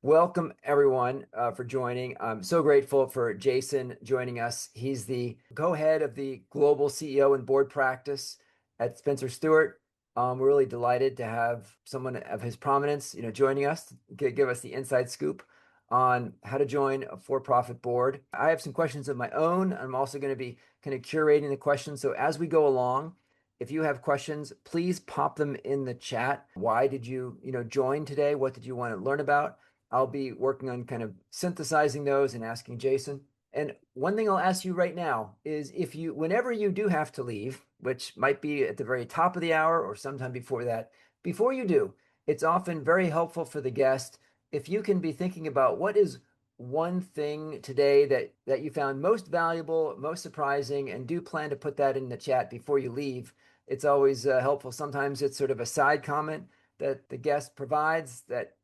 Welcome, everyone, for joining. I'm so grateful for Jason joining us. He's the co-head of the global CEO and board practice at Spencer Stuart. We're really delighted to have someone of his prominence, joining us to give us the inside scoop on how to join a for-profit board. I have some questions of my own. I'm also going to be kind of curating the questions. So as we go along, if you have questions, please pop them in the chat. Why did you, join today? What did you want to learn about? I'll be working on kind of synthesizing those and asking Jason. And one thing I'll ask you right now is whenever you do have to leave, which might be at the very top of the hour or sometime before that, before you do, it's often very helpful for the guest if you can be thinking about what is one thing today that you found most valuable, most surprising, and do plan to put that in the chat before you leave. It's always helpful. Sometimes it's sort of a side comment that the guest provides that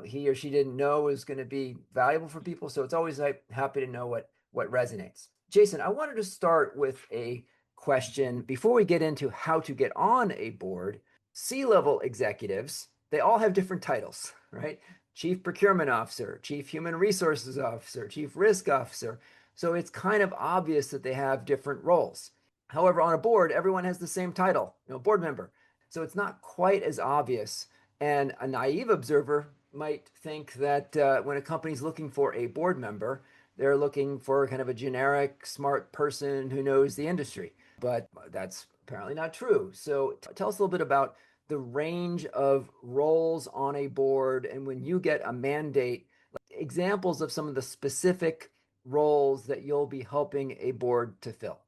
he or she didn't know is going to be valuable for people. So it's always happy to know what resonates. Jason, I wanted to start with a question before we get into how to get on a board. C-level executives, they all have different titles, right? Chief Procurement Officer, Chief Human Resources Officer, Chief Risk Officer. So it's kind of obvious that they have different roles. However, on a board, everyone has the same title, board member. So it's not quite as obvious. And a naive observer might think that when a company's looking for a board member, they're looking for kind of a generic, smart person who knows the industry. But that's apparently not true. So tell us a little bit about the range of roles on a board and when you get a mandate, examples of some of the specific roles that you'll be helping a board to fill.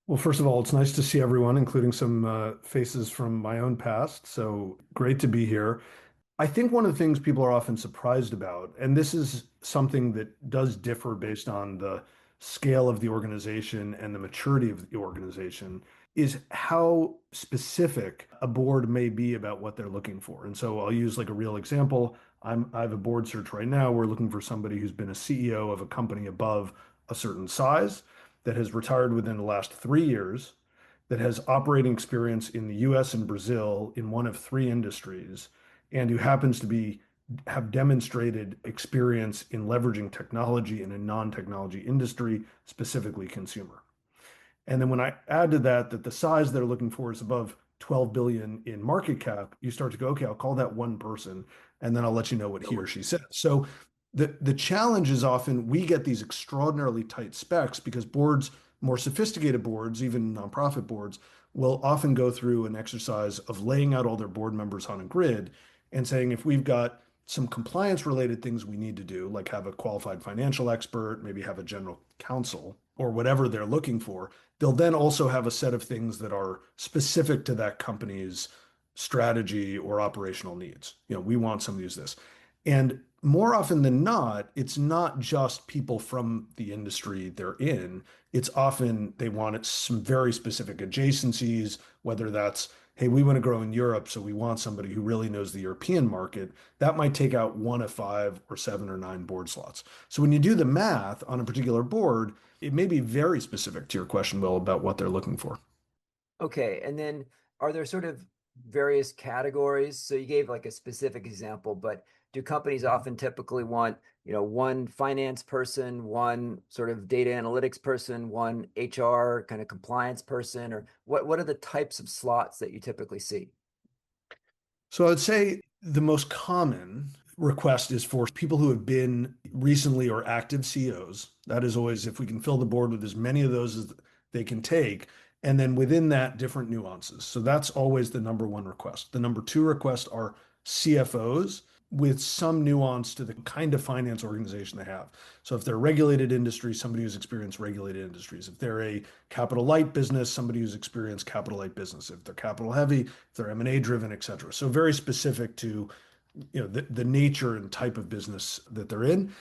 Well, first of all, it's nice to see everyone, including some faces from my own past. So great to be here. I think one of the things people are often surprised about, and this is something that does differ based on the scale of the organization and the maturity of the organization, is how specific a board may be about what they're looking for. And so I'll use like a real example. I have a board search right now. We're looking for somebody who's been a CEO of a company above a certain size that has retired within the last 3 years, that has operating experience in the US and Brazil in one of three industries, and who happens to have demonstrated experience in leveraging technology in a non-technology industry, specifically consumer. And then when I add to that the size they're looking for is above 12 billion in market cap, you start to go, okay, I'll call that one person, and then I'll let you know what he or she says. So the challenge is often we get these extraordinarily tight specs because boards, more sophisticated boards, even nonprofit boards, will often go through an exercise of laying out all their board members on a grid and saying, if we've got some compliance related things we need to do, like have a qualified financial expert, maybe have a general counsel or whatever they're looking for, they'll then also have a set of things that are specific to that company's strategy or operational needs. We want somebody who's this. And more often than not, it's not just people from the industry they're in. It's often they want some very specific adjacencies, whether that's, hey, we want to grow in Europe, so we want somebody who really knows the European market. That might take out one of 5 or 7 or 9 board slots. So when you do the math on a particular board, it may be very specific to your question, Will, about what they're looking for. Okay, and then are there sort of various categories? So you gave like a specific example, but do companies often typically want, one finance person, one sort of data analytics person, one HR kind of compliance person, or what are the types of slots that you typically see? So I would say the most common request is for people who have been recently or active CEOs. That is always, if we can fill the board with as many of those as they can take. And then within that, different nuances. So that's always the number one request. The number two request are CFOs with some nuance to the kind of finance organization they have. So if they're a regulated industry, somebody who's experienced regulated industries. If they're a capital light business, somebody who's experienced capital light business. If they're capital heavy, if they're M&A driven, et cetera. So very specific to the nature and type of business that they're in.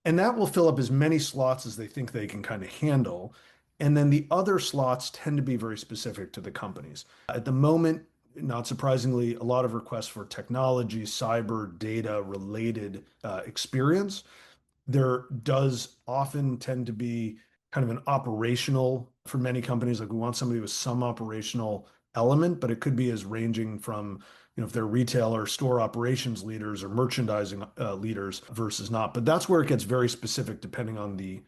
And that will fill up as many slots as they think they can kind of handle. And then the other slots tend to be very specific to the companies. At the moment, not surprisingly, a lot of requests for technology, cyber, data related experience. There does often tend to be kind of an operational for many companies, like we want somebody with some operational element, but it could be as ranging from if they're retail or store operations leaders or merchandising leaders versus not. But that's where it gets very specific depending on the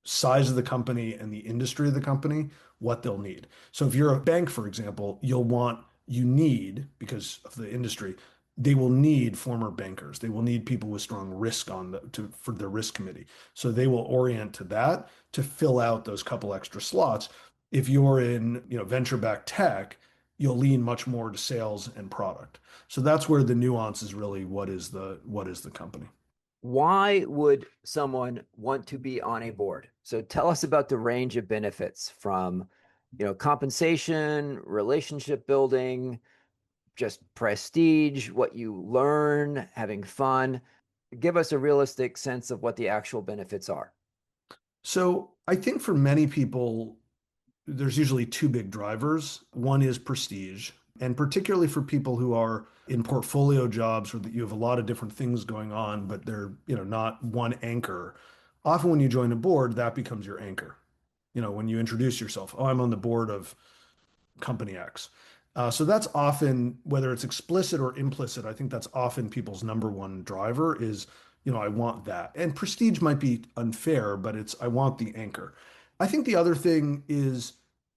size of the company and the industry of the company, what they'll need. So if you're a bank, for example, you need, because of the industry, they will need former bankers. They will need people with strong risk for their risk committee. So they will orient to that to fill out those couple extra slots. If you're in, venture-backed tech, you'll lean much more to sales and product. So that's where the nuance is really what is the company. Why would someone want to be on a board? So tell us about the range of benefits from, compensation, relationship building, just prestige, what you learn, having fun. Give us a realistic sense of what the actual benefits are. So I think for many people, there's usually two big drivers. One is prestige, and particularly for people who are in portfolio jobs where you have a lot of different things going on, but they're, not one anchor. Often when you join a board, that becomes your anchor. When you introduce yourself, oh, I'm on the board of company X. So that's often, whether it's explicit or implicit, I think that's often people's number one driver is, I want that. And prestige might be unfair, but I want the anchor. I think the other thing is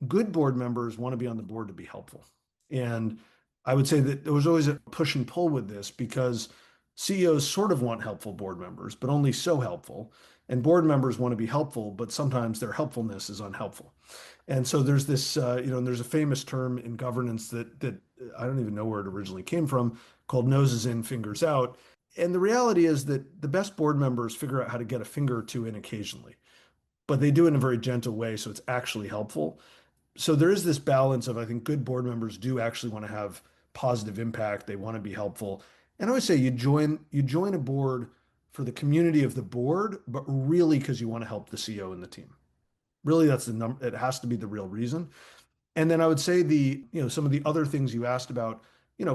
good board members want to be on the board to be helpful. And I would say that there was always a push and pull with this because CEOs sort of want helpful board members, but only so helpful. And board members want to be helpful, but sometimes their helpfulness is unhelpful. And so there's this, and there's a famous term in governance that I don't even know where it originally came from, called noses in, fingers out. And the reality is that the best board members figure out how to get a finger or two in occasionally, but they do it in a very gentle way, so it's actually helpful. So there is this balance of, I think, good board members do actually want to have positive impact. They want to be helpful. And I always say you join a board for the community of the board, but really because you want to help the CEO and the team. Really, that's the number. It has to be the real reason. And then I would say some of the other things you asked about,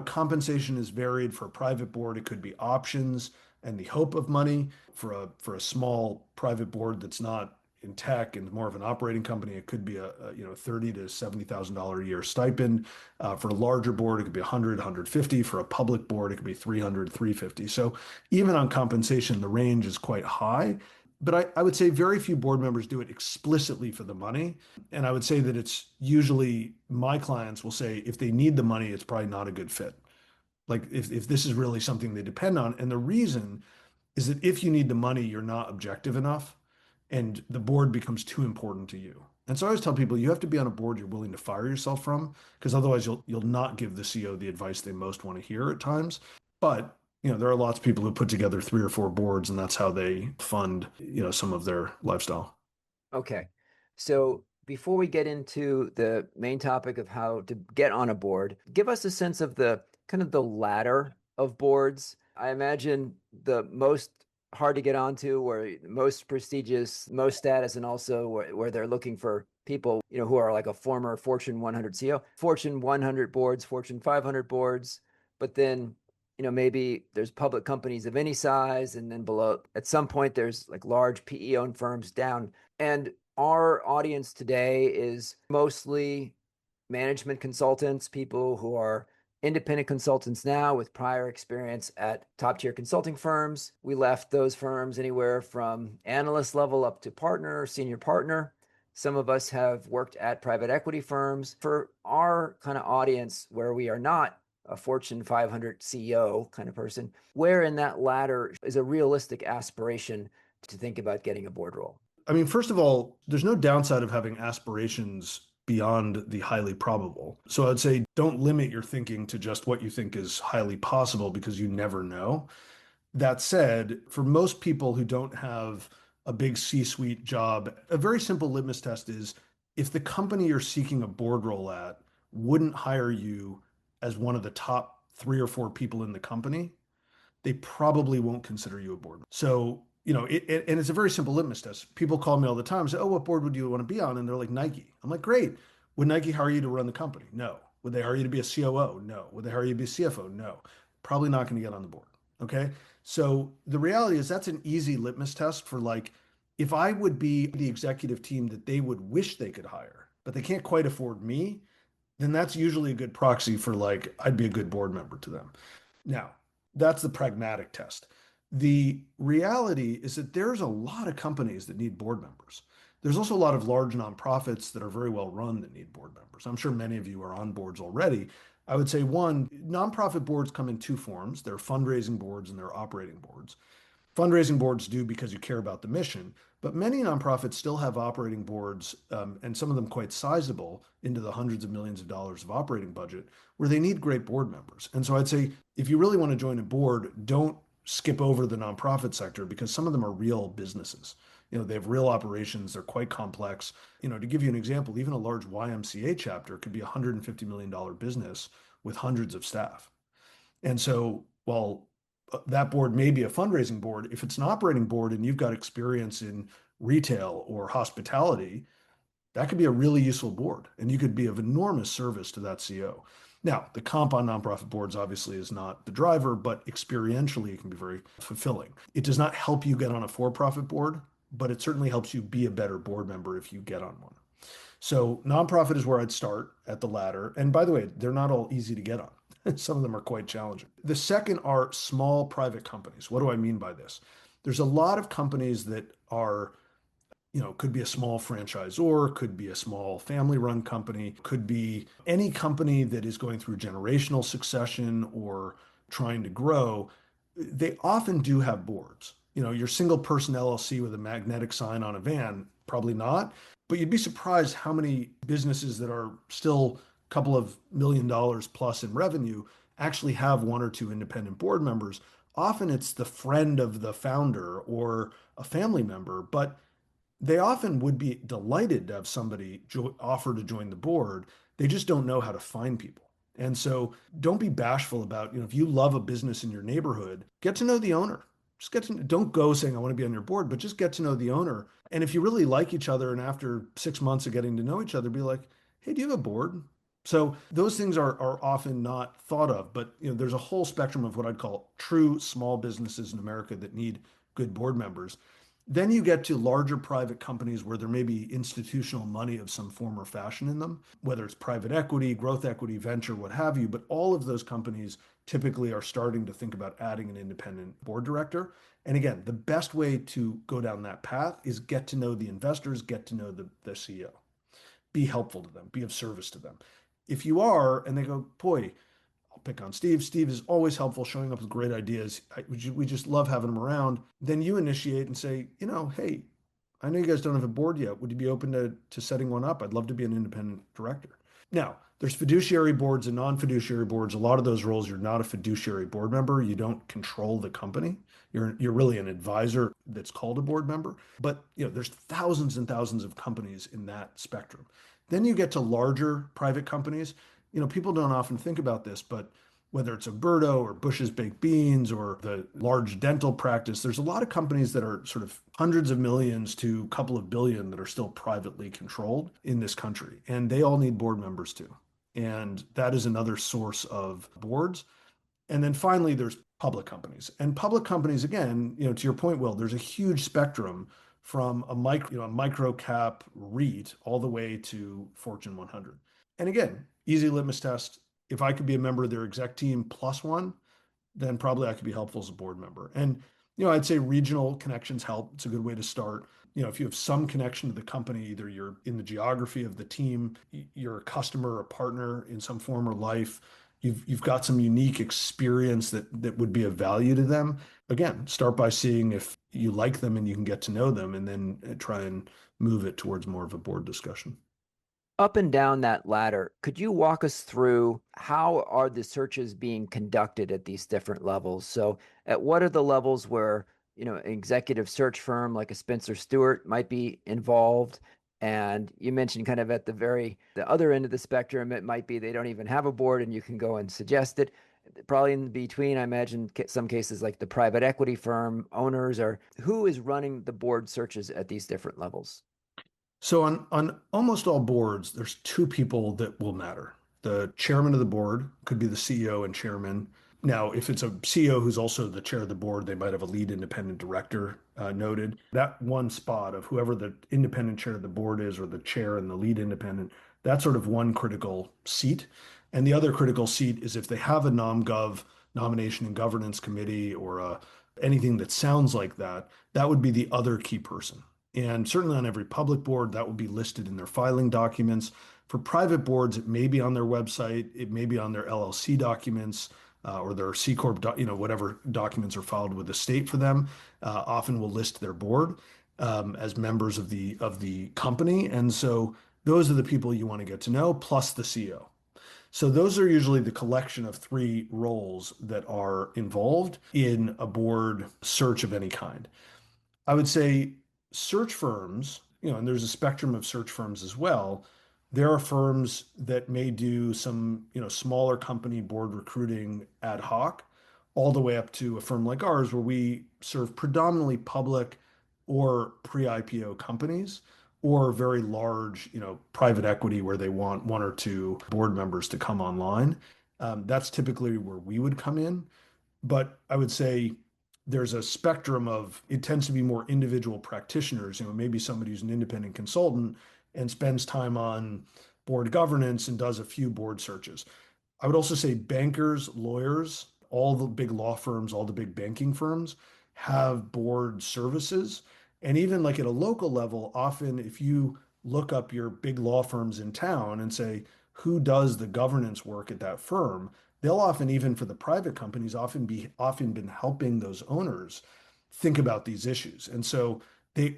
compensation is varied for a private board. It could be options and the hope of money for a small private board that's not in tech and more of an operating company. It could be a $30 to $70,000 a year stipend. For a larger board, it could be 100, 150. For a public board, it could be 300, 350. So even on compensation, the range is quite high. But I would say very few board members do it explicitly for the money. And I would say that it's usually my clients will say if they need the money, it's probably not a good fit. Like if this is really something they depend on. And the reason is that if you need the money, you're not objective enough and the board becomes too important to you. And so I always tell people you have to be on a board you're willing to fire yourself from, because otherwise you'll not give the CEO the advice they most want to hear at times. But there are lots of people who put together three or four boards, and that's how they fund, some of their lifestyle. Okay. So before we get into the main topic of how to get on a board, give us a sense of the kind of the ladder of boards. I imagine the most hard to get onto, where most prestigious, most status, and also where they're looking for people, who are like a former Fortune 100 CEO, Fortune 100 boards, Fortune 500 boards, but then maybe there's public companies of any size, and then below, at some point, there's like large PE owned firms down. And our audience today is mostly management consultants, people who are independent consultants now with prior experience at top tier consulting firms. We left those firms anywhere from analyst level up to partner, senior partner. Some of us have worked at private equity firms. For our kind of audience, where we are not a Fortune 500 CEO kind of person, where in that ladder is a realistic aspiration to think about getting a board role? I mean, first of all, there's no downside of having aspirations beyond the highly probable. So I'd say don't limit your thinking to just what you think is highly possible because you never know. That said, for most people who don't have a big C-suite job, a very simple litmus test is if the company you're seeking a board role at wouldn't hire you as one of the top three or four people in the company, they probably won't consider you a board. So, and it's a very simple litmus test. People call me all the time and say, oh, what board would you want to be on? And they're like, Nike. I'm like, great. Would Nike hire you to run the company? No. Would they hire you to be a COO? No. Would they hire you to be a CFO? No. Probably not going to get on the board. Okay. So the reality is that's an easy litmus test for like, if I would be the executive team that they would wish they could hire, but they can't quite afford me, then that's usually a good proxy for like, I'd be a good board member to them. Now, that's the pragmatic test. The reality is that there's a lot of companies that need board members. There's also a lot of large nonprofits that are very well run that need board members. I'm sure many of you are on boards already. I would say one, nonprofit boards come in two forms. There are fundraising boards and there are operating boards. Fundraising boards do because you care about the mission, but many nonprofits still have operating boards, and some of them quite sizable, into the hundreds of millions of dollars of operating budget, where they need great board members. And so I'd say if you really want to join a board, don't skip over the nonprofit sector because some of them are real businesses. They have real operations, they're quite complex. To give you an example, even a large YMCA chapter could be a $150 million business with hundreds of staff. And so while that board may be a fundraising board, if it's an operating board and you've got experience in retail or hospitality, that could be a really useful board and you could be of enormous service to that CO. Now, the comp on nonprofit boards obviously is not the driver, but experientially it can be very fulfilling. It does not help you get on a for-profit board, but it certainly helps you be a better board member if you get on one. So nonprofit is where I'd start at the ladder. And by the way, they're not all easy to get on. Some of them are quite challenging. The second are small private companies. What do I mean by this? There's a lot of companies that are, could be a small franchisor, could be a small family run company, could be any company that is going through generational succession or trying to grow. They often do have boards. Your single person LLC with a magnetic sign on a van, probably not. But you'd be surprised how many businesses that are still a couple of $1 million plus in revenue actually have one or two independent board members. Often it's the friend of the founder or a family member, but they often would be delighted to have somebody offer to join the board. They just don't know how to find people. And so don't be bashful about, if you love a business in your neighborhood, get to know the owner. Just don't go saying, I want to be on your board, but just get to know the owner. And if you really like each other and after 6 months of getting to know each other, be like, hey, do you have a board? So those things are often not thought of, but there's a whole spectrum of what I'd call true small businesses in America that need good board members. Then you get to larger private companies where there may be institutional money of some form or fashion in them, whether it's private equity, growth equity, venture, what have you. But all of those companies typically are starting to think about adding an independent board director. And again, the best way to go down that path is get to know the investors, get to know the CEO, be helpful to them, be of service to them. If you are, and they go, boy, I'll pick on Steve. Steve is always helpful, showing up with great ideas. We just love having him around. Then you initiate and say, hey, I know you guys don't have a board yet. Would you be open to setting one up? I'd love to be an independent director. Now, there's fiduciary boards and non-fiduciary boards. A lot of those roles, you're not a fiduciary board member. You don't control the company. You're really an advisor that's called a board member. But there's thousands and thousands of companies in that spectrum. Then you get to larger private companies. People don't often think about this, but whether it's Alberto or Bush's Baked Beans or the large dental practice, there's a lot of companies that are sort of hundreds of millions to a couple of billion that are still privately controlled in this country. And they all need board members too. And that is another source of boards. And then finally, there's public companies. And public companies, again, to your point, Will, there's a huge spectrum from a micro cap REIT all the way to Fortune 100. And again, easy litmus test. If I could be a member of their exec team plus one, then probably I could be helpful as a board member. And, I'd say regional connections help. It's a good way to start. If you have some connection to the company, either you're in the geography of the team, you're a customer or a partner in some form or life, you've got some unique experience that would be of value to them. Again, start by seeing if you like them and you can get to know them, and then try and move it towards more of a board discussion. Up and down that ladder, could you walk us through how are the searches being conducted at these different levels? So, at what are the levels where, an executive search firm like a Spencer Stuart might be involved? And you mentioned kind of at the other end of the spectrum, it might be they don't even have a board and you can go and suggest it. Probably in between, I imagine some cases like the private equity firm owners, or who is running the board searches at these different levels? So on almost all boards, there's two people that will matter. The chairman of the board could be the CEO and chairman. Now, if it's a CEO who's also the chair of the board, they might have a lead independent director noted. That one spot of whoever the independent chair of the board is, or the chair and the lead independent, that's sort of one critical seat. And the other critical seat is if they have a nom-gov nomination and governance committee or anything that sounds like that, that would be the other key person. And certainly on every public board, that would be listed in their filing documents. For private boards, it may be on their website, it may be on their LLC documents or their C Corp, whatever documents are filed with the state for them. Often will list their board as members of the company, and so those are the people you want to get to know, plus the CEO. So those are usually the collection of three roles that are involved in a board search of any kind. I would say search firms, and there's a spectrum of search firms as well. There are firms that may do some, smaller company board recruiting ad hoc, all the way up to a firm like ours, where we serve predominantly public or pre-IPO companies, or very large, private equity where they want one or two board members to come online. That's typically where we would come in. But I would say there's a spectrum of it tends to be more individual practitioners, maybe somebody who's an independent consultant and spends time on board governance and does a few board searches. I would also say bankers, lawyers, all the big law firms, all the big banking firms have board services. And even like at a local level, often if you look up your big law firms in town and say, who does the governance work at that firm? They'll often, even for the private companies, often been helping those owners think about these issues. And so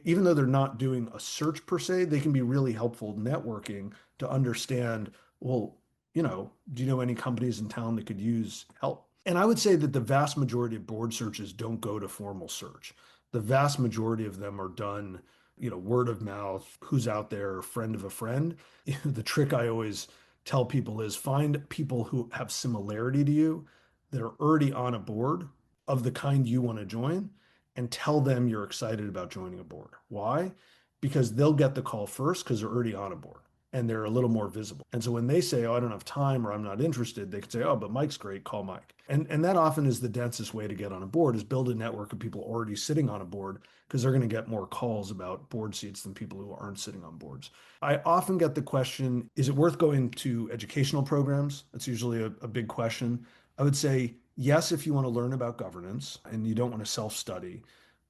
even though they're not doing a search per se, they can be really helpful networking to understand, well, do you know any companies in town that could use help? And I would say that the vast majority of board searches don't go to formal search. The vast majority of them are done, word of mouth, who's out there, friend of a friend. The trick I always tell people is find people who have similarity to you that are already on a board of the kind you want to join and tell them you're excited about joining a board. Why? Because they'll get the call first because they're already on a board and they're a little more visible. And so when they say, "Oh, I don't have time," or "I'm not interested," they can say, "Oh, but Mike's great, call Mike." And that often is the densest way to get on a board is build a network of people already sitting on a board because they're going to get more calls about board seats than people who aren't sitting on boards. I often get the question, is it worth going to educational programs? That's usually a big question. I would say yes, if you want to learn about governance and you don't want to self-study,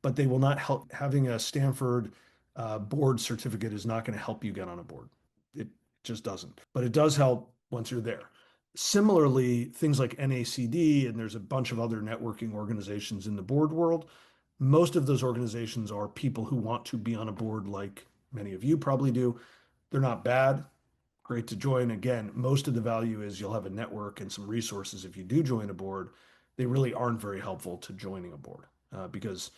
but they will not help. Having a Stanford board certificate is not going to help you get on a board. It just doesn't. But it does help once you're there. Similarly, things like NACD, and there's a bunch of other networking organizations in the board world. Most of those organizations are people who want to be on a board, like many of you probably do. They're not bad, great to join. Again, most of the value is you'll have a network and some resources if you do join a board. They really aren't very helpful to joining a board because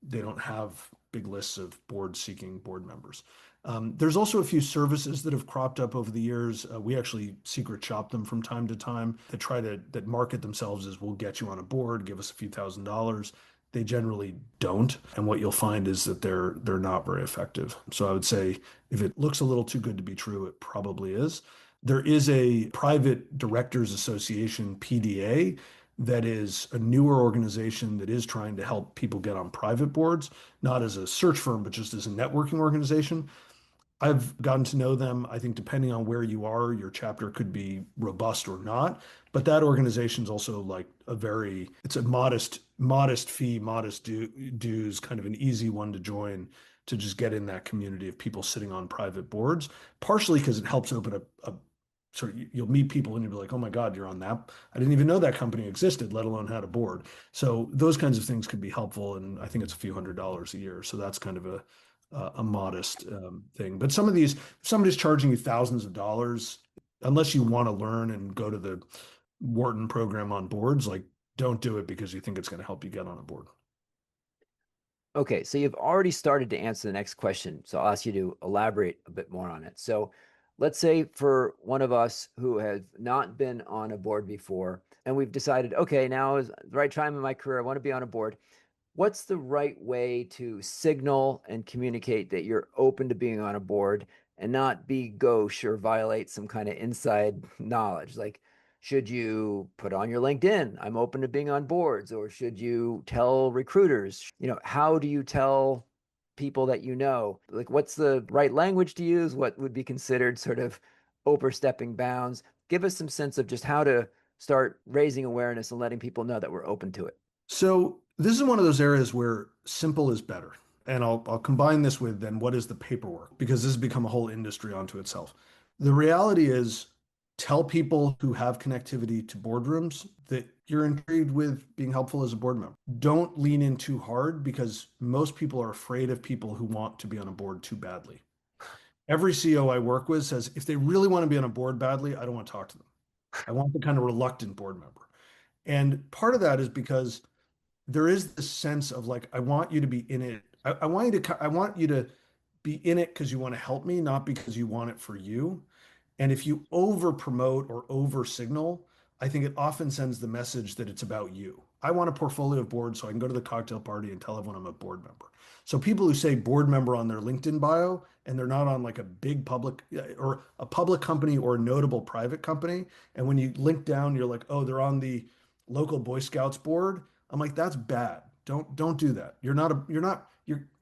they don't have big lists of board seeking board members. There's also a few services that have cropped up over the years. We actually secret shop them from time to time that market themselves as we'll get you on a board, give us a few $1,000s. They generally don't, and what you'll find is that they're not very effective. So I would say if it looks a little too good to be true, it probably is. There is a private directors association, PDA, that is a newer organization that is trying to help people get on private boards, not as a search firm, but just as a networking organization. I've gotten to know them. I think depending on where you are, your chapter could be robust or not. But that organization is also like it's a modest fee, dues, kind of an easy one to join to just get in that community of people sitting on private boards, partially because it helps open a sort of you'll meet people and you'll be like, oh my God, you're on that. I didn't even know that company existed, let alone had a board. So those kinds of things could be helpful. And I think it's a few $100s a year. So that's kind of a modest thing. But some of these, if somebody's charging you thousands of dollars, unless you want to learn and go to the Wharton program on boards, like don't do it because you think it's going to help you get on a board. Okay, so you've already started to answer the next question. So I'll ask you to elaborate a bit more on it. So let's say for one of us who have not been on a board before, and we've decided, okay, now is the right time in my career, I want to be on a board. What's the right way to signal and communicate that you're open to being on a board and not be gauche or violate some kind of inside knowledge? Like, Should you put on your LinkedIn, I'm open to being on boards, or should you tell recruiters? How do you tell people that you know? Like, what's the right language to use? What would be considered sort of overstepping bounds? Give us some sense of just how to start raising awareness and letting people know that we're open to it. So this is one of those areas where simple is better. And I'll combine this with then what is the paperwork, because this has become a whole industry onto itself. The reality is tell people who have connectivity to boardrooms that you're intrigued with being helpful as a board member. Don't lean in too hard because most people are afraid of people who want to be on a board too badly. Every CEO I work with says if they really want to be on a board badly, I don't want to talk to them. I want the kind of reluctant board member. And part of that is because there is this sense of like, I want you to be in it. I want you to be in it because you want to help me, not because you want it for you. And if you over promote or over signal, I think it often sends the message that it's about you. I want a portfolio of boards so I can go to the cocktail party and tell everyone I'm a board member. So people who say board member on their LinkedIn bio and they're not on like a big public or a public company or a notable private company, and when you link down, you're like, oh, they're on the local Boy Scouts board. I'm like, that's bad. Don't do that.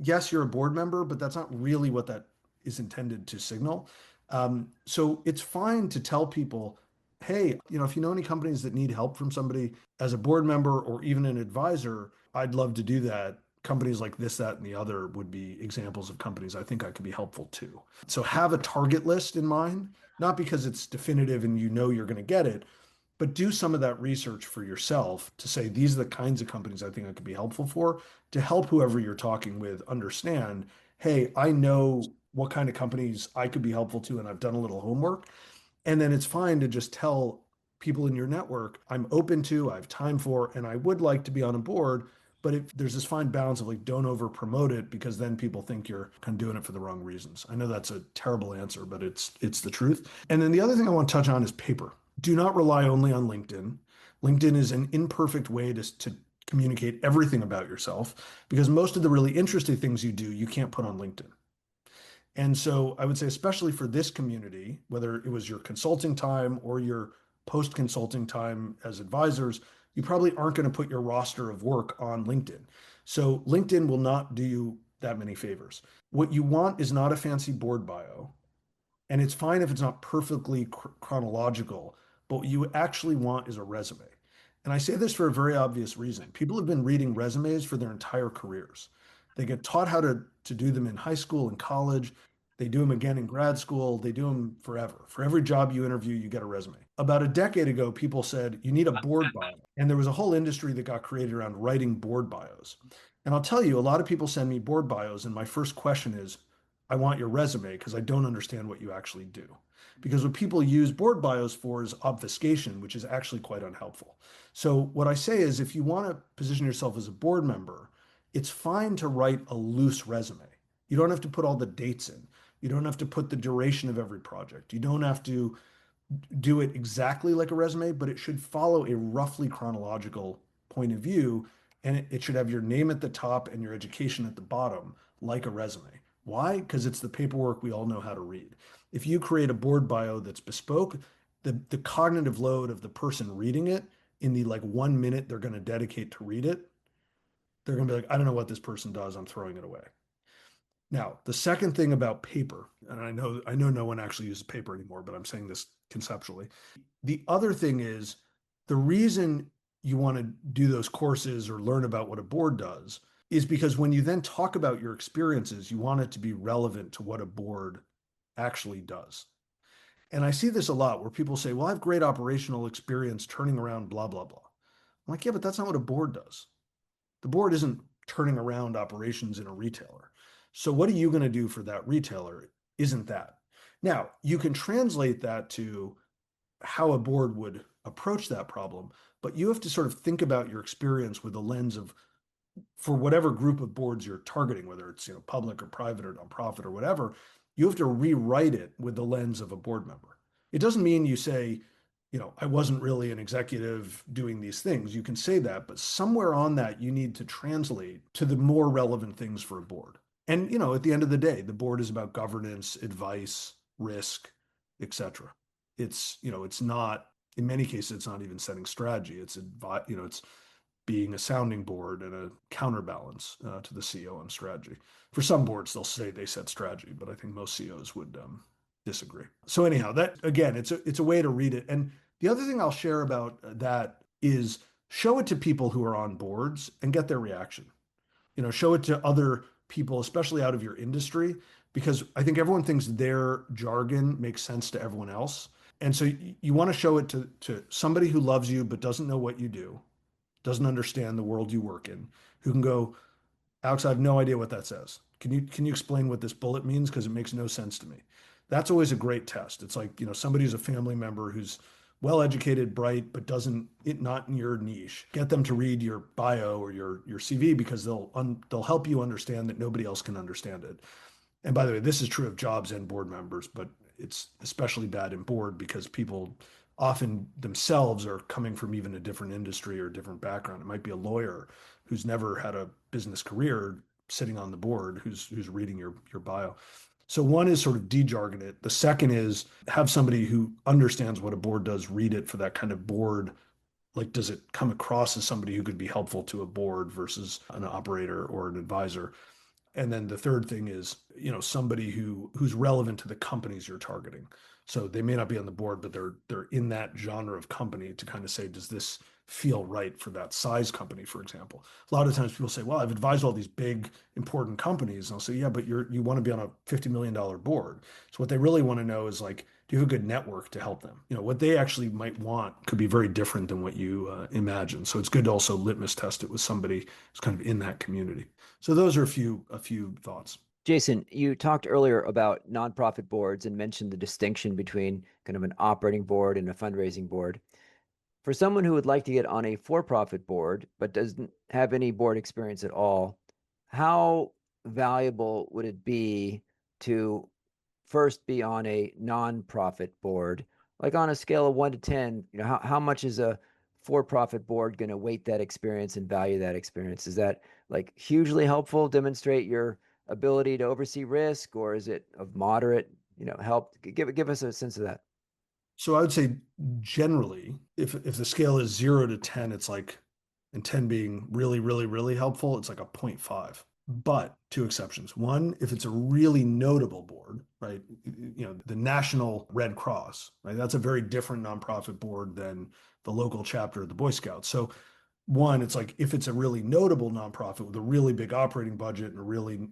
Yes, you're a board member, but that's not really what that is intended to signal. So it's fine to tell people, hey, if you know any companies that need help from somebody as a board member or even an advisor, I'd love to do that. Companies like this, that, and the other would be examples of companies I think I could be helpful to. So have a target list in mind, not because it's definitive and you know you're going to get it, but do some of that research for yourself to say, these are the kinds of companies I think I could be helpful for to help whoever you're talking with understand, hey, I know what kind of companies I could be helpful to, and I've done a little homework. And then it's fine to just tell people in your network, I'm open to, I have time for, and I would like to be on a board. But if there's this fine balance of like, don't over promote it because then people think you're kind of doing it for the wrong reasons. I know that's a terrible answer, but it's the truth. And then the other thing I want to touch on is paper. Do not rely only on LinkedIn. LinkedIn is an imperfect way to communicate everything about yourself because most of the really interesting things you do, you can't put on LinkedIn. And so I would say, especially for this community, whether it was your consulting time or your post consulting time as advisors, you probably aren't going to put your roster of work on LinkedIn. So LinkedIn will not do you that many favors. What you want is not a fancy board bio. And it's fine if it's not perfectly chronological, but what you actually want is a resume. And I say this for a very obvious reason. People have been reading resumes for their entire careers. They get taught how to do them in high school and college. They do them again in grad school. They do them forever. For every job you interview, you get a resume. About a decade ago, people said you need a board bio. And there was a whole industry that got created around writing board bios. And I'll tell you, a lot of people send me board bios. And my first question is, I want your resume because I don't understand what you actually do. Because what people use board bios for is obfuscation, which is actually quite unhelpful. So, what I say is if you want to position yourself as a board member, it's fine to write a loose resume. You don't have to put all the dates in. You don't have to put the duration of every project. You don't have to do it exactly like a resume, but it should follow a roughly chronological point of view. And it should have your name at the top and your education at the bottom, like a resume. Why? Because it's the paperwork we all know how to read. If you create a board bio that's bespoke, the cognitive load of the person reading it in the like 1 minute they're going to dedicate to read it, they're going to be like, I don't know what this person does. I'm throwing it away. Now, the second thing about paper, and I know no one actually uses paper anymore, but I'm saying this conceptually. The other thing is the reason you want to do those courses or learn about what a board does is because when you then talk about your experiences, you want it to be relevant to what a board actually does. And I see this a lot where people say, well, I have great operational experience turning around blah, blah, blah. I'm like, yeah, but that's not what a board does. The board isn't turning around operations in a retailer. So what are you going to do for that retailer? Isn't that? Now, you can translate that to how a board would approach that problem, but you have to sort of think about your experience with the lens of for whatever group of boards you're targeting, whether it's public or private or nonprofit or whatever, you have to rewrite it with the lens of a board member. It doesn't mean you say, I wasn't really an executive doing these things. You can say that, but somewhere on that you need to translate to the more relevant things for a board. And at the end of the day, the board is about governance, advice, risk, etc. It's not In many cases, it's not even setting strategy. It's being a sounding board and a counterbalance to the CEO on strategy. For some boards, they'll say they set strategy, but I think most CEOs would disagree. So anyhow, that again, it's a way to read it. And the other thing I'll share about that is show it to people who are on boards and get their reaction. Show it to other people, especially out of your industry, because I think everyone thinks their jargon makes sense to everyone else. And so you want to show it to somebody who loves you but doesn't know what you do, doesn't understand the world you work in, who can go, Alex, I have no idea what that says. Can you explain what this bullet means? Because it makes no sense to me. That's always a great test. It's like, somebody who's a family member who's well educated, bright, but doesn't not in your niche. Get them to read your bio or your CV because they'll help you understand that nobody else can understand it. And by the way, this is true of jobs and board members, but it's especially bad in board because people often themselves are coming from even a different industry or a different background. It might be a lawyer who's never had a business career sitting on the board who's reading your bio. So one is sort of de-jargon it. The second is have somebody who understands what a board does read it for that kind of board. Like, does it come across as somebody who could be helpful to a board versus an operator or an advisor? And then the third thing is, somebody who's relevant to the companies you're targeting. So they may not be on the board, but they're in that genre of company to kind of say, does this feel right for that size company, for example? A lot of times people say, well, I've advised all these big important companies. And I'll say, yeah, but you want to be on a $50 million board. So what they really want to know is like, do you have a good network to help them? What they actually might want could be very different than what you imagine. So it's good to also litmus test it with somebody who's kind of in that community. So those are a few thoughts. Jason, you talked earlier about nonprofit boards and mentioned the distinction between kind of an operating board and a fundraising board. For someone who would like to get on a for-profit board but doesn't have any board experience at all, how valuable would it be to first be on a nonprofit board? Like on a scale of 1 to 10, how much is a for-profit board going to weight that experience and value that experience? Is that like hugely helpful, demonstrate your ability to oversee risk, or is it of moderate, help? Give us a sense of that. So I would say generally, if the scale is 0 to 10, it's like, and 10 being really, really, really helpful, it's like a 0.5. But two exceptions. One, if it's a really notable board, right? The National Red Cross, right? That's a very different nonprofit board than the local chapter of the Boy Scouts. So one, it's like if it's a really notable nonprofit with a really big operating budget and a really,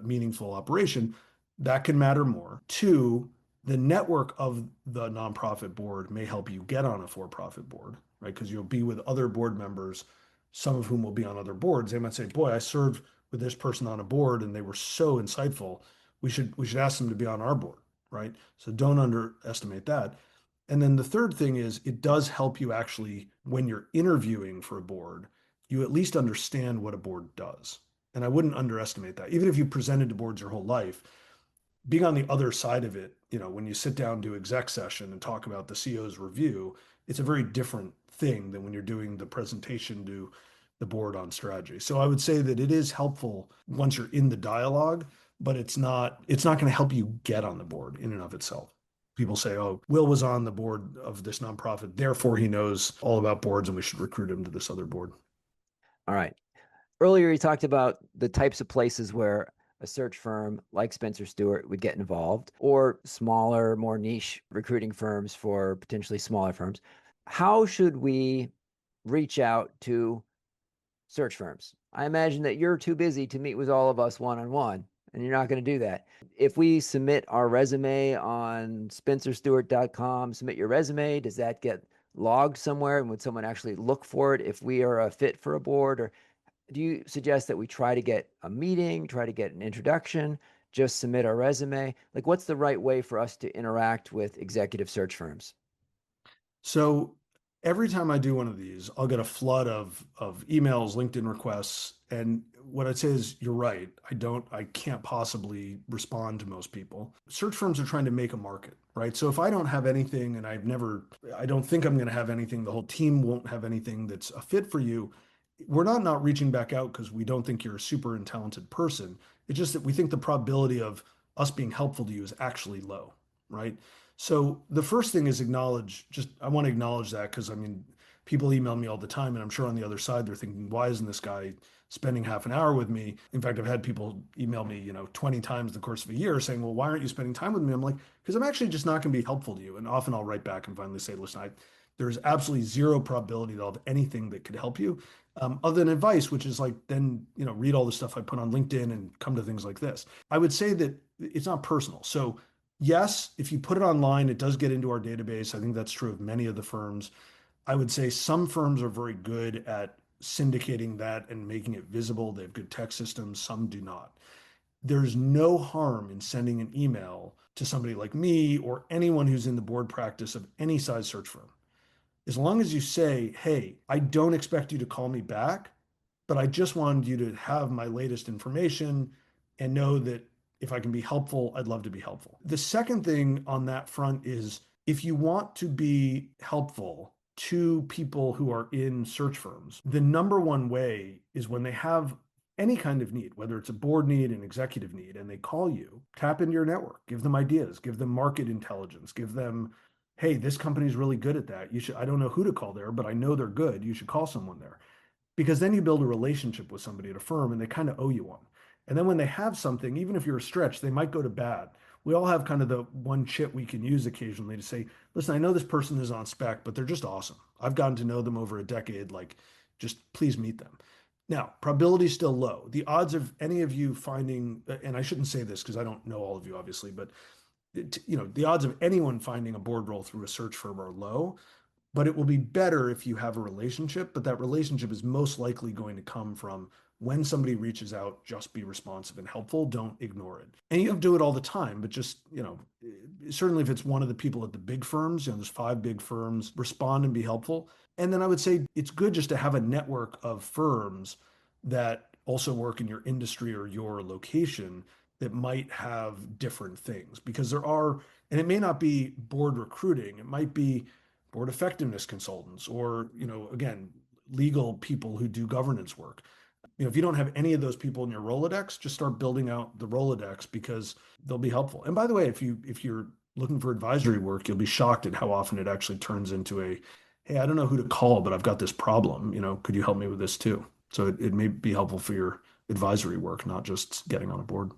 meaningful operation, that can matter more. Two, the network of the nonprofit board may help you get on a for-profit board, right? Because you'll be with other board members, some of whom will be on other boards. They might say, "Boy, I served with this person on a board, and they were so insightful. We should ask them to be on our board," right? So don't underestimate that. And then the third thing is it does help you actually, when you're interviewing for a board, you at least understand what a board does. And I wouldn't underestimate that. Even if you presented to boards your whole life, being on the other side of it, when you sit down to exec session and talk about the CEO's review, it's a very different thing than when you're doing the presentation to the board on strategy. So I would say that it is helpful once you're in the dialogue, but it's not going to help you get on the board in and of itself. People say, "Oh, Will was on the board of this nonprofit, therefore he knows all about boards and we should recruit him to this other board." All right. Earlier, you talked about the types of places where a search firm like Spencer Stuart would get involved, or smaller, more niche recruiting firms for potentially smaller firms. How should we reach out to search firms? I imagine that you're too busy to meet with all of us one on one, and you're not going to do that. If we submit our resume on spencerstuart.com, submit your resume, does that get logged somewhere? And would someone actually look for it if we are a fit for a board? Or do you suggest that we try to get a meeting, try to get an introduction, just submit our resume? Like, what's the right way for us to interact with executive search firms? So every time I do one of these, I'll get a flood of emails, LinkedIn requests, and what I'd say is you're right. I can't possibly respond to most people. Search firms are trying to make a market, right? So if I don't have anything and I don't think I'm going to have anything, the whole team won't have anything that's a fit for you. We're not reaching back out because we don't think you're a super talented person. It's just that we think the probability of us being helpful to you is actually low, right? So the first thing is acknowledge, just I want to acknowledge that because I mean, people email me all the time, and I'm sure on the other side they're thinking, why isn't this guy spending half an hour with me? In fact, I've had people email me, 20 times in the course of a year saying, well, why aren't you spending time with me? I'm like, because I'm actually just not going to be helpful to you. And often I'll write back and finally say, listen, there's absolutely zero probability that I'll have anything that could help you, other than advice, which is like, then, read all the stuff I put on LinkedIn and come to things like this. I would say that it's not personal. So yes, if you put it online, it does get into our database. I think that's true of many of the firms. I would say some firms are very good at syndicating that and making it visible. They have good tech systems, some do not. There's no harm in sending an email to somebody like me or anyone who's in the board practice of any size search firm. As long as you say, hey, I don't expect you to call me back, but I just wanted you to have my latest information and know that if I can be helpful, I'd love to be helpful. The second thing on that front is if you want to be helpful to people who are in search firms, the number one way is when they have any kind of need, whether it's a board need, an executive need, and they call you, tap into your network, give them ideas, give them market intelligence, give them, hey, this company's really good at that. You should, I don't know who to call there, but I know they're good. You should call someone there because then you build a relationship with somebody at a firm and they kind of owe you one. And then when they have something, even if you're stretched, they might go to bat. We all have kind of the one chip we can use occasionally to say, listen, I know this person is on spec, but they're just awesome. I've gotten to know them over a decade. Like, just please meet them. Now, probability is still low. The odds of any of you finding, and I shouldn't say this because I don't know all of you, obviously, but the odds of anyone finding a board role through a search firm are low, but it will be better if you have a relationship. But that relationship is most likely going to come from when somebody reaches out, just be responsive and helpful. Don't ignore it. And you don't do it all the time, but just, certainly if it's one of the people at the big firms, there's 5 big firms, respond and be helpful. And then I would say it's good just to have a network of firms that also work in your industry or your location that might have different things because there are, and it may not be board recruiting, it might be board effectiveness consultants, or, again, legal people who do governance work. If you don't have any of those people in your Rolodex, just start building out the Rolodex because they'll be helpful. And by the way, if you're looking for advisory work, you'll be shocked at how often it actually turns into a, hey, I don't know who to call, but I've got this problem. Could you help me with this too? So it may be helpful for your advisory work, not just getting on a board.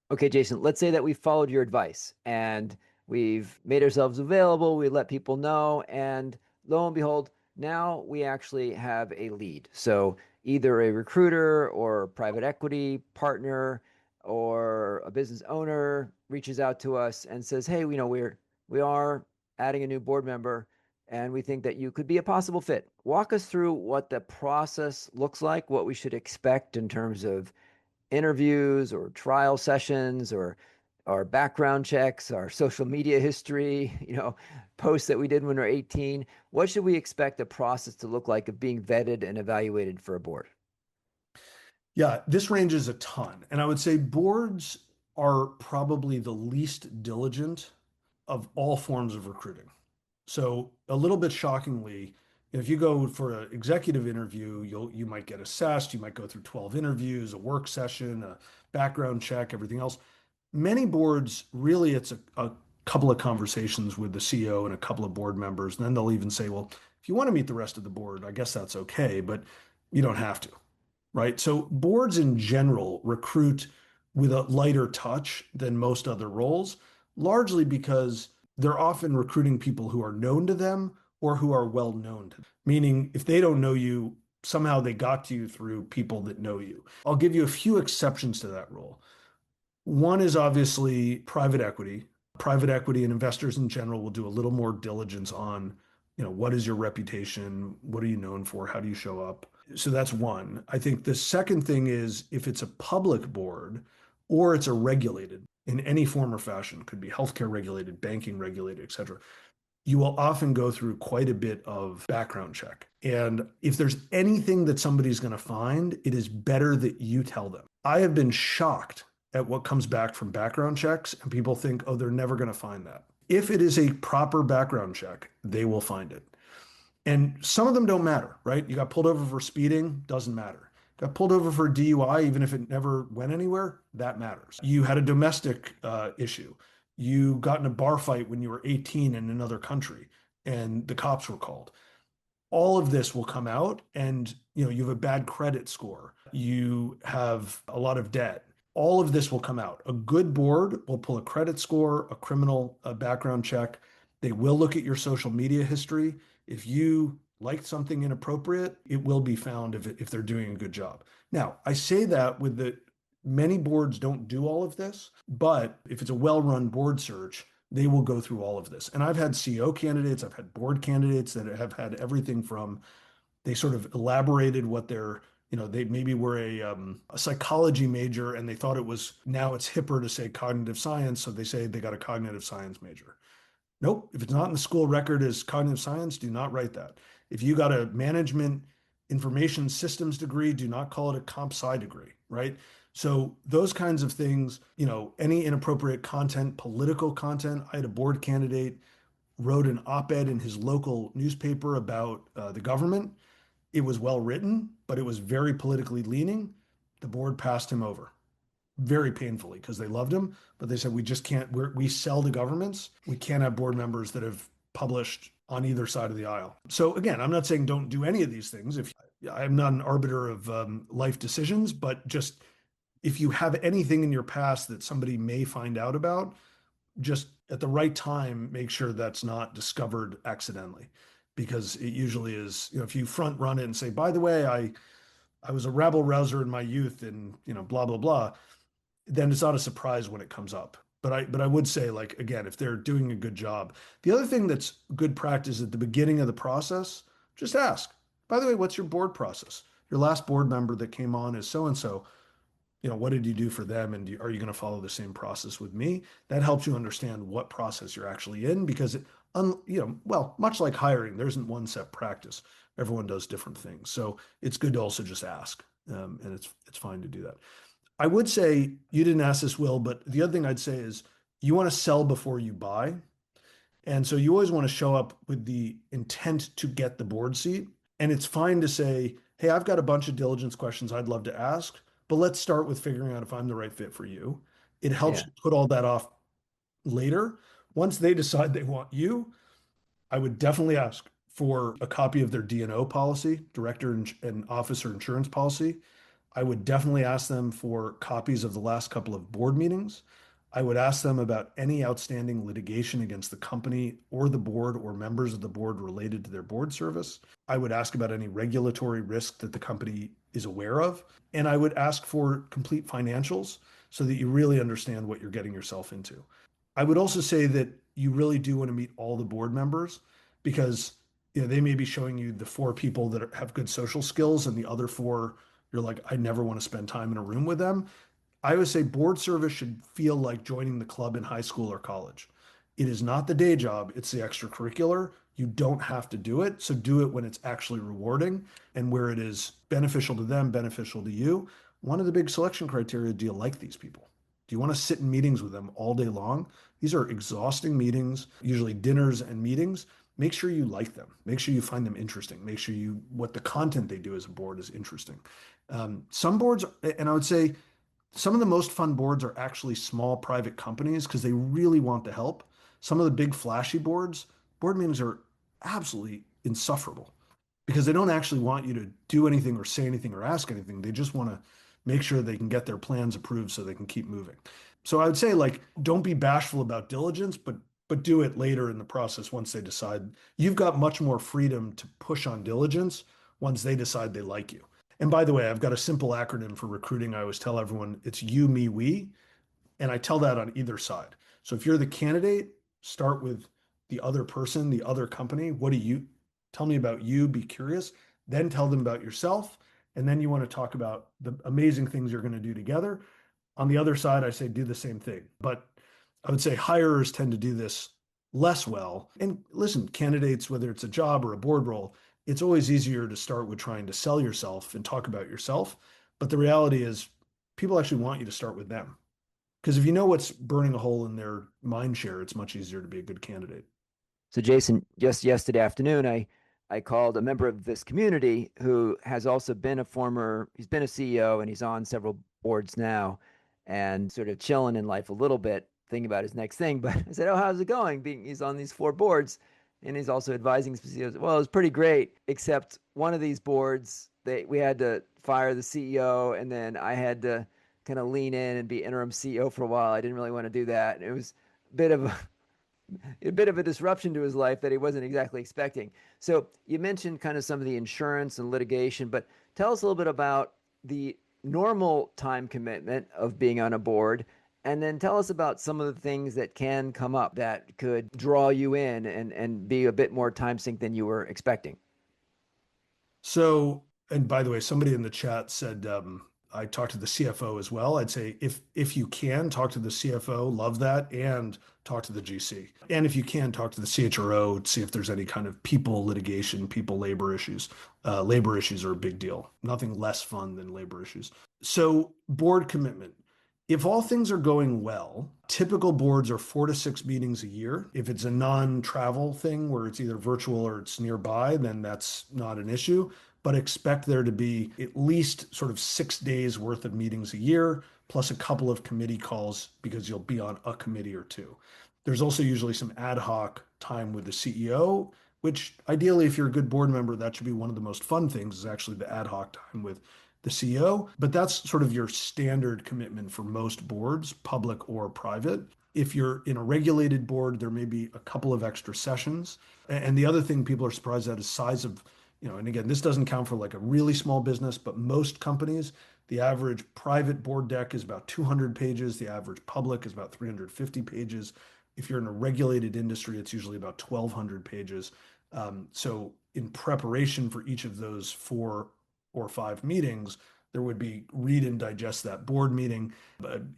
Okay, Jason, let's say that we followed your advice and we've made ourselves available, we let people know, and lo and behold, now we actually have a lead. So either a recruiter or private equity partner or a business owner reaches out to us and says, "Hey, we are adding a new board member and we think that you could be a possible fit." Walk us through what the process looks like, what we should expect in terms of interviews or trial sessions or our background checks, our social media history, posts that we did when we were 18. What should we expect the process to look like of being vetted and evaluated for a board? Yeah, this ranges a ton. And I would say boards are probably the least diligent of all forms of recruiting. So a little bit shockingly, if you go for an executive interview, you might get assessed, you might go through 12 interviews, a work session, a background check, everything else. Many boards, really, it's a couple of conversations with the CEO and a couple of board members. And then they'll even say, well, if you want to meet the rest of the board, I guess that's okay, but you don't have to, right? So boards in general recruit with a lighter touch than most other roles, largely because they're often recruiting people who are known to them or who are well known to them. Meaning, if they don't know you, somehow they got to you through people that know you. I'll give you a few exceptions to that rule. One is obviously private equity. Private equity and investors in general will do a little more diligence on, what is your reputation? What are you known for? How do you show up? So that's one. I think the second thing is if it's a public board or it's a regulated in any form or fashion, could be healthcare regulated, banking regulated, et cetera, you will often go through quite a bit of background check. And if there's anything that somebody's going to find, it is better that you tell them. I have been shocked at what comes back from background checks, and people think, oh, they're never going to find that. If it is a proper background check, they will find it. And some of them don't matter, right? You got pulled over for speeding, doesn't matter. Got pulled over for DUI, even if it never went anywhere, that matters. You had a domestic issue. You got in a bar fight when you were 18 in another country and the cops were called. All of this will come out, and you have a bad credit score, you have a lot of debt. All of this will come out. A good board will pull a credit score, a criminal background check. They will look at your social media history. If you liked something inappropriate, it will be found if they're doing a good job. Now, I say that with the many boards don't do all of this, but if it's a well-run board search, they will go through all of this. And I've had CEO candidates, I've had board candidates that have had everything from they sort of elaborated what their, they maybe were a psychology major and they thought it was now it's hipper to say cognitive science. So they say they got a cognitive science major. Nope. If it's not in the school record as cognitive science, do not write that. If you got a management information systems degree, do not call it a comp sci degree, right? So those kinds of things, any inappropriate content, political content. I had a board candidate wrote an op-ed in his local newspaper about the government. It was well written, but it was very politically leaning. The board passed him over very painfully because they loved him, but they said we just can't. We sell to governments. We can't have board members that have published on either side of the aisle. So again, I'm not saying don't do any of these things. If I'm not an arbiter of life decisions, but just if you have anything in your past that somebody may find out about, just at the right time, make sure that's not discovered accidentally, because it usually is. If you front run it and say, by the way, I was a rabble rouser in my youth, and blah blah blah, then it's not a surprise when it comes up. But I would say, like, again, if they're doing a good job, the other thing that's good practice at the beginning of the process, just ask, by the way, what's your board process? Your last board member that came on is so and so. What did you do for them? And are you going to follow the same process with me? That helps you understand what process you're actually in, because well, much like hiring, there isn't one set practice. Everyone does different things. So it's good to also just ask. And it's fine to do that. I would say you didn't ask this, Will, but the other thing I'd say is you want to sell before you buy. And so you always want to show up with the intent to get the board seat. And it's fine to say, hey, I've got a bunch of diligence questions I'd love to ask, but let's start with figuring out if I'm the right fit for you. It helps Yeah. you put all that off later. Once they decide they want you, I would definitely ask for a copy of their D&O policy, director and officer insurance policy. I would definitely ask them for copies of the last couple of board meetings. I would ask them about any outstanding litigation against the company or the board or members of the board related to their board service. I would ask about any regulatory risk that the company is aware of. And I would ask for complete financials so that you really understand what you're getting yourself into. I would also say that you really do want to meet all the board members, because they may be showing you the four people that have good social skills and the other four you're like, I never want to spend time in a room with them. I would say board service should feel like joining the club in high school or college. It is not the day job, it's the extracurricular. You don't have to do it. So do it when it's actually rewarding and where it is beneficial to them, beneficial to you. One of the big selection criteria, do you like these people? Do you want to sit in meetings with them all day long? These are exhausting meetings, usually dinners and meetings. Make sure you like them. Make sure you find them interesting. Make sure what the content they do as a board is interesting. Some boards, and I would say some of the most fun boards are actually small private companies because they really want the help. Some of the big flashy board meetings are absolutely insufferable because they don't actually want you to do anything or say anything or ask anything. They just want to make sure they can get their plans approved so they can keep moving. So I would say, like, don't be bashful about diligence, but do it later in the process once they decide. You've got much more freedom to push on diligence once they decide they like you. And by the way, I've got a simple acronym for recruiting. I always tell everyone it's you, me, we. And I tell that on either side. So if you're the candidate, start with the other person, the other company. What do you tell me about you? Be curious. Then tell them about yourself. And then you want to talk about the amazing things you're going to do together. On the other side, I say do the same thing. But I would say hirers tend to do this less well. And listen, candidates, whether it's a job or a board role, it's always easier to start with trying to sell yourself and talk about yourself. But the reality is, people actually want you to start with them. Because if you know what's burning a hole in their mind share, it's much easier to be a good candidate. So Jason, just yesterday afternoon, I called a member of this community who has also been he's been a CEO and he's on several boards now and sort of chilling in life a little bit. thinking about his next thing. But I said, "Oh, how's it going?" He's on these 4 boards, and he's also advising. He goes, "Well, it was pretty great, except one of these boards, we had to fire the CEO, and then I had to kind of lean in and be interim CEO for a while. I didn't really want to do that. And it was a bit of a disruption to his life that he wasn't exactly expecting." So you mentioned kind of some of the insurance and litigation, but tell us a little bit about the normal time commitment of being on a board, and then tell us about some of the things that can come up that could draw you in and be a bit more time sink than you were expecting. So, and by the way, somebody in the chat said I talked to the CFO as well. I'd say if you can talk to the CFO, love that, and talk to the GC. And if you can talk to the CHRO, see if there's any kind of people litigation, people labor issues. Labor issues are a big deal. Nothing less fun than labor issues. So, board commitment. If all things are going well, typical boards are 4 to 6 meetings a year. If it's a non-travel thing where it's either virtual or it's nearby, then that's not an issue. But expect there to be at least sort of 6 days worth of meetings a year, plus a couple of committee calls because you'll be on a committee or two. There's also usually some ad hoc time with the CEO, which ideally, if you're a good board member, that should be one of the most fun things is actually the ad hoc time with the CEO, but that's sort of your standard commitment for most boards, public or private. If you're in a regulated board, there may be a couple of extra sessions. And the other thing people are surprised at is size of, and again, this doesn't count for like a really small business, but most companies, the average private board deck is about 200 pages. The average public is about 350 pages. If you're in a regulated industry, it's usually about 1,200 pages. So in preparation for each of those 4 or 5 meetings, there would be read and digest that board meeting,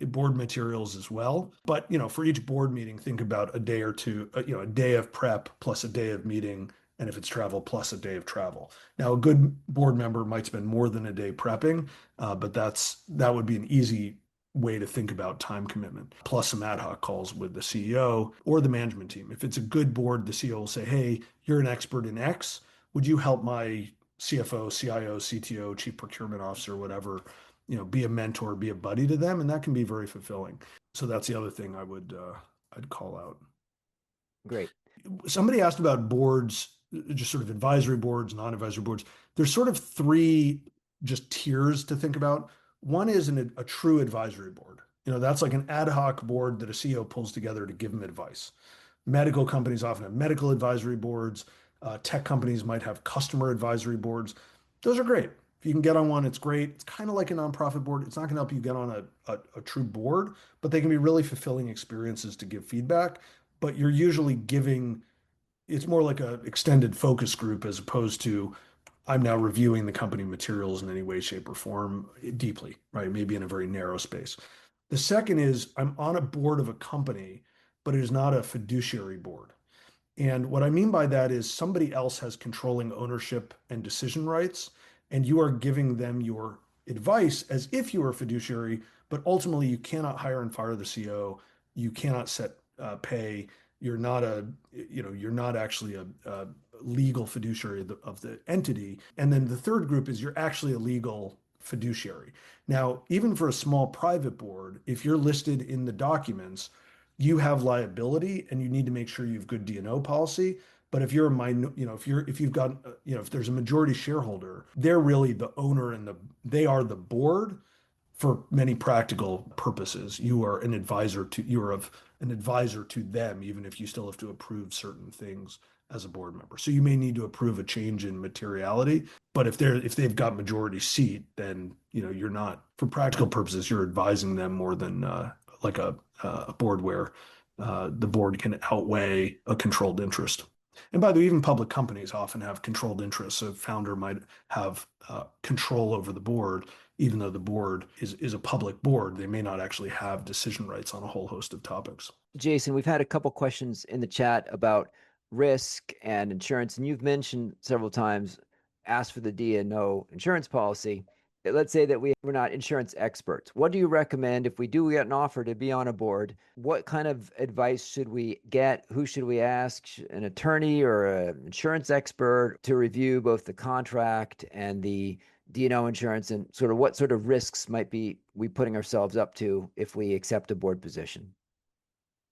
board materials as well. But for each board meeting, think about a day or two, a day of prep plus a day of meeting, and if it's travel, plus a day of travel. Now, a good board member might spend more than a day prepping, but that would be an easy way to think about time commitment, plus some ad hoc calls with the CEO or the management team. If it's a good board, the CEO will say, "Hey, you're an expert in X. Would you help my CFO, CIO, CTO, chief procurement officer, whatever, be a mentor, be a buddy to them?" And that can be very fulfilling. So that's the other thing I'd call out. Great. Somebody asked about boards, just sort of advisory boards, non-advisory boards. There's sort of 3 just tiers to think about. One is a true advisory board. That's like an ad hoc board that a CEO pulls together to give them advice. Medical companies often have medical advisory boards. Tech companies might have customer advisory boards. Those are great. If you can get on one, it's great. It's kind of like a nonprofit board. It's not going to help you get on a true board, but they can be really fulfilling experiences to give feedback. But you're usually giving, it's more like an extended focus group as opposed to I'm now reviewing the company materials in any way, shape, or form deeply, right? Maybe in a very narrow space. The second is I'm on a board of a company, but it is not a fiduciary board. And what I mean by that is somebody else has controlling ownership and decision rights, and you are giving them your advice as if you were a fiduciary, but ultimately you cannot hire and fire the CEO. You cannot set pay. You're not actually a legal fiduciary of the entity. And then the third group is you're actually a legal fiduciary. Now, even for a small private board, if you're listed in the documents, you have liability and you need to make sure you have good D&O policy. But if you're a if you've got, if there's a majority shareholder, they're really the owner and they are the board for many practical purposes. You're an advisor to them, even if you still have to approve certain things as a board member. So you may need to approve a change in materiality, but if they've got majority seat, then you're not, for practical purposes, you're advising them more than like a board where the board can outweigh a controlled interest. And by the way, even public companies often have controlled interests. A founder might have control over the board, even though the board is a public board. They may not actually have decision rights on a whole host of topics. Jason, we've had a couple questions in the chat about risk and insurance, and you've mentioned several times ask for the D&O insurance policy. Let's say that we're not insurance experts. What do you recommend if we do get an offer to be on a board? What kind of advice should we get? Who should we ask? An attorney or an insurance expert to review both the contract and the D&O insurance, and sort of what sort of risks might be we putting ourselves up to if we accept a board position?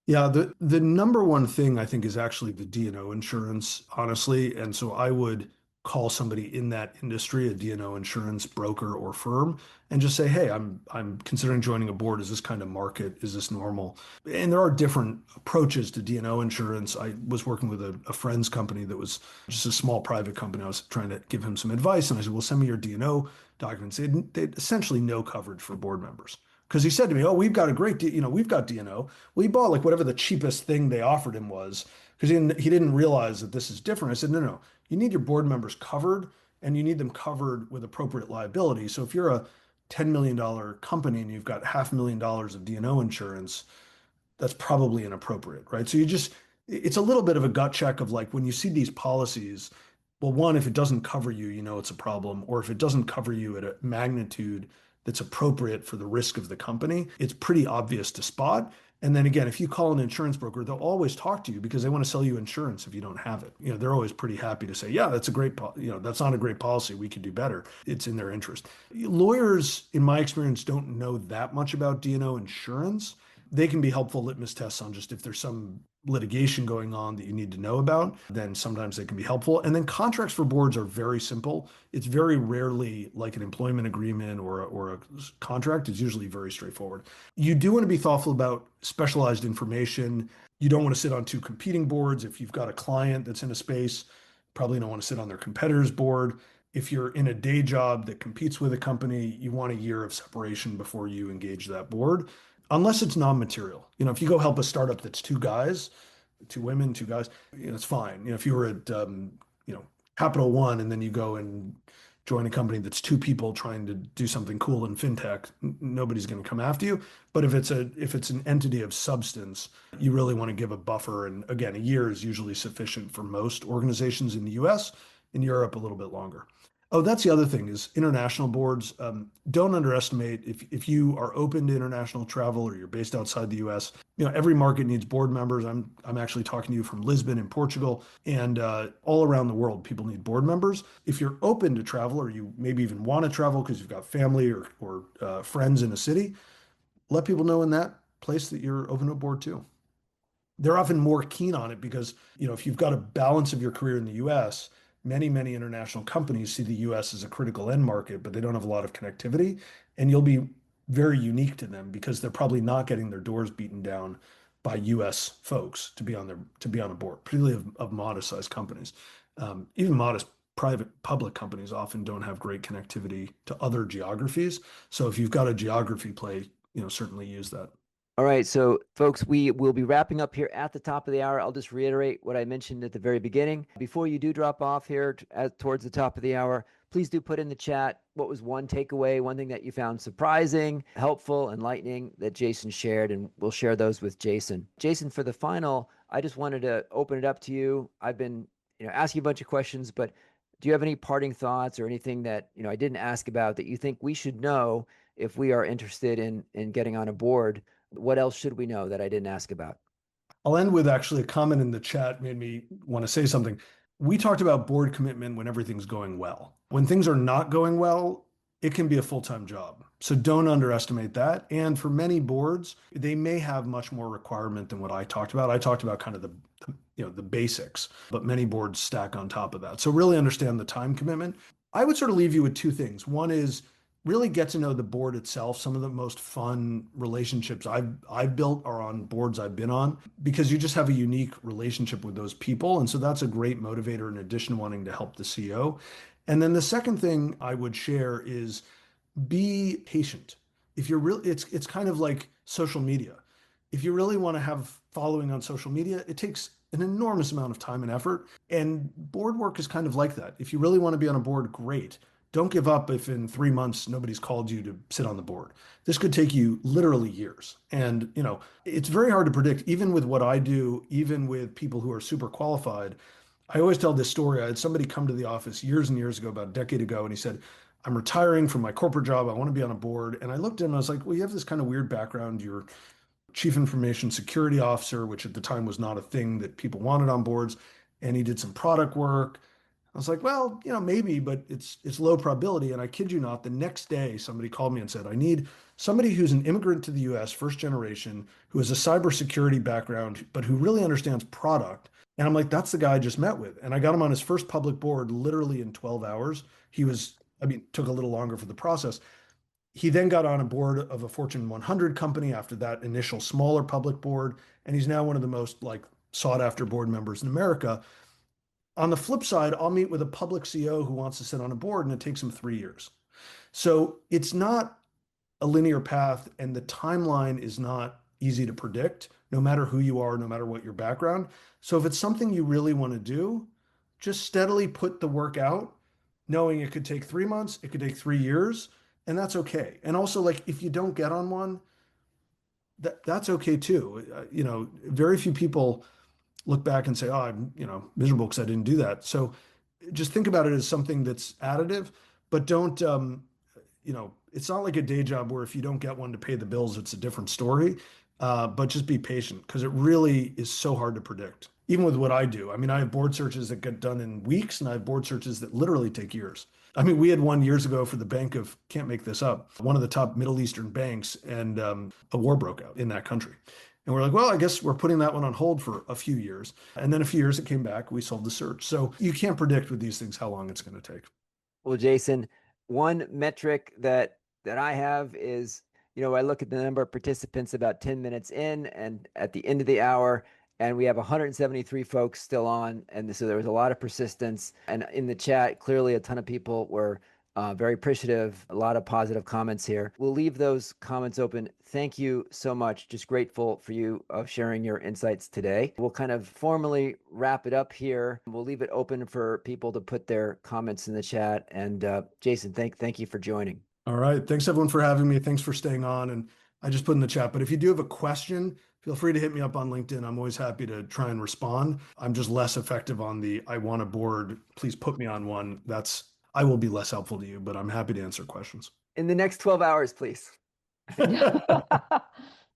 Yeah, the number one thing I think is actually the D&O insurance, honestly. And so I would call somebody in that industry, a D&O insurance broker or firm, and just say, "Hey, I'm considering joining a board. Is this kind of market? Is this normal?" And there are different approaches to D&O insurance. I was working with a friend's company that was just a small private company. I was trying to give him some advice, and I said, "Well, send me your D&O documents." They had essentially no coverage for board members. Because he said to me, "Oh, we've got a great, we've got D&O." Well, he bought like whatever the cheapest thing they offered him was because he didn't realize that this is different. I said, no, no, you need your board members covered and you need them covered with appropriate liability. So if you're a $10 million company and you've got $500,000 of D&O insurance, that's probably inappropriate, right? So it's a little bit of a gut check of like when you see these policies, well, one, if it doesn't cover you, you know it's a problem, or if it doesn't cover you at a magnitude that's appropriate for the risk of the company, it's pretty obvious to spot. And then again, if you call an insurance broker, they'll always talk to you because they want to sell you insurance if you don't have it. They're always pretty happy to say, yeah, that's a great, that's not a great policy. We could do better. It's in their interest. Lawyers, in my experience, don't know that much about D&O insurance. They can be helpful litmus tests on just if there's some litigation going on that you need to know about, then sometimes they can be helpful. And then contracts for boards are very simple. It's very rarely like an employment agreement or a contract. It's usually very straightforward. You do want to be thoughtful about specialized information. You don't want to sit on two competing boards. If you've got a client that's in a space, probably don't want to sit on their competitor's board. If you're in a day job that competes with a company, you want a year of separation before you engage that board, unless it's non-material. If you go help a startup that's two guys, two women, two guys, it's fine. If you were at, Capital One and then you go and join a company that's two people trying to do something cool in fintech, nobody's going to come after you. But if it's an entity of substance, you really want to give a buffer. And again, a year is usually sufficient for most organizations in the US. In Europe, a little bit longer. Oh, that's the other thing is international boards. Don't underestimate if you are open to international travel or you're based outside the U.S. Every market needs board members. I'm actually talking to you from Lisbon in Portugal, and all around the world, people need board members. If you're open to travel or you maybe even want to travel because you've got family or friends in a city, let people know in that place that you're open to a board too. They're often more keen on it because, if you've got a balance of your career in the US, many international companies see the US as a critical end market, but they don't have a lot of connectivity. And you'll be very unique to them because they're probably not getting their doors beaten down by US folks to be on a board, particularly of modest sized companies. Even modest private public companies often don't have great connectivity to other geographies. So if you've got a geography play, certainly use that. All right, so folks, we will be wrapping up here at the top of the hour. I'll just reiterate what I mentioned at the very beginning. Before you do drop off here towards the top of the hour, please do put in the chat what was one takeaway, one thing that you found surprising, helpful, enlightening that Jason shared, and we'll share those with Jason. Jason, for the final, I just wanted to open it up to you. I've been, asking a bunch of questions, but do you have any parting thoughts or anything that, I didn't ask about that you think we should know if we are interested in getting on a board? What else should we know that I didn't ask about? I'll end with actually a comment in the chat made me want to say something. We talked about board commitment when everything's going well. When things are not going well, it can be a full-time job. So don't underestimate that. And for many boards, they may have much more requirement than what I talked about. I talked about kind of the basics, but many boards stack on top of that. So really understand the time commitment. I would sort of leave you with two things. One is really get to know the board itself. Some of the most fun relationships I've built are on boards I've been on because you just have a unique relationship with those people. And so that's a great motivator in addition to wanting to help the CEO. And then the second thing I would share is be patient. If you're really, it's kind of like social media. If you really want to have following on social media, it takes an enormous amount of time and effort. And board work is kind of like that. If you really want to be on a board, great. Don't give up if in 3 months nobody's called you to sit on the board. This could take you literally years. And, it's very hard to predict, even with what I do, even with people who are super qualified. I always tell this story. I had somebody come to the office years and years ago, about a decade ago, and he said, I'm retiring from my corporate job. I want to be on a board. And I looked at him and I was like, well, you have this kind of weird background. You're chief information security officer, which at the time was not a thing that people wanted on boards. And he did some product work. I was like, well, maybe, but it's low probability. And I kid you not, the next day somebody called me and said, I need somebody who's an immigrant to the US, first generation, who has a cybersecurity background, but who really understands product. And I'm like, that's the guy I just met with. And I got him on his first public board literally in 12 hours. Took a little longer for the process. He then got on a board of a Fortune 100 company after that initial smaller public board. And he's now one of the most like sought after board members in America. On the flip side, I'll meet with a public CEO who wants to sit on a board and it takes him 3 years. So it's not a linear path and the timeline is not easy to predict, no matter who you are, no matter what your background. So if it's something you really want to do, just steadily put the work out, knowing it could take 3 months, it could take 3 years, and that's okay. And also, like, if you don't get on one, that's okay too. Very few people look back and say, "Oh, I'm, miserable because I didn't do that." So just think about it as something that's additive, but don't, it's not like a day job where if you don't get one to pay the bills, it's a different story. But just be patient because it really is so hard to predict. Even with what I do, I mean, I have board searches that get done in weeks, and I have board searches that literally take years. I mean, we had one years ago for the bank of, can't make this up, one of the top Middle Eastern banks, and a war broke out in that country. And we're like, well, I guess we're putting that one on hold for a few years. And then a few years it came back, we solved the search. So you can't predict with these things how long it's going to take. Well, Jason, one metric that I have is, I look at the number of participants about 10 minutes in and at the end of the hour, and we have 173 folks still on. And so there was a lot of persistence. And in the chat, clearly a ton of people were very appreciative, a lot of positive comments here. We'll leave those comments open. Thank you so much. Just grateful for you sharing your insights today. We'll kind of formally wrap it up here. We'll leave it open for people to put their comments in the chat. And Jason, thank you for joining. All right. Thanks everyone for having me. Thanks for staying on. And I just put in the chat, but if you do have a question, feel free to hit me up on LinkedIn. I'm always happy to try and respond. I'm just less effective on the I want a board. Please put me on one. I will be less helpful to you, but I'm happy to answer questions. In the next 12 hours, please.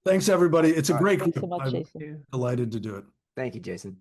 Thanks, everybody. It's a All right. great Thanks group. so much, I'm Jason. delighted to do it. Thank you, Jason.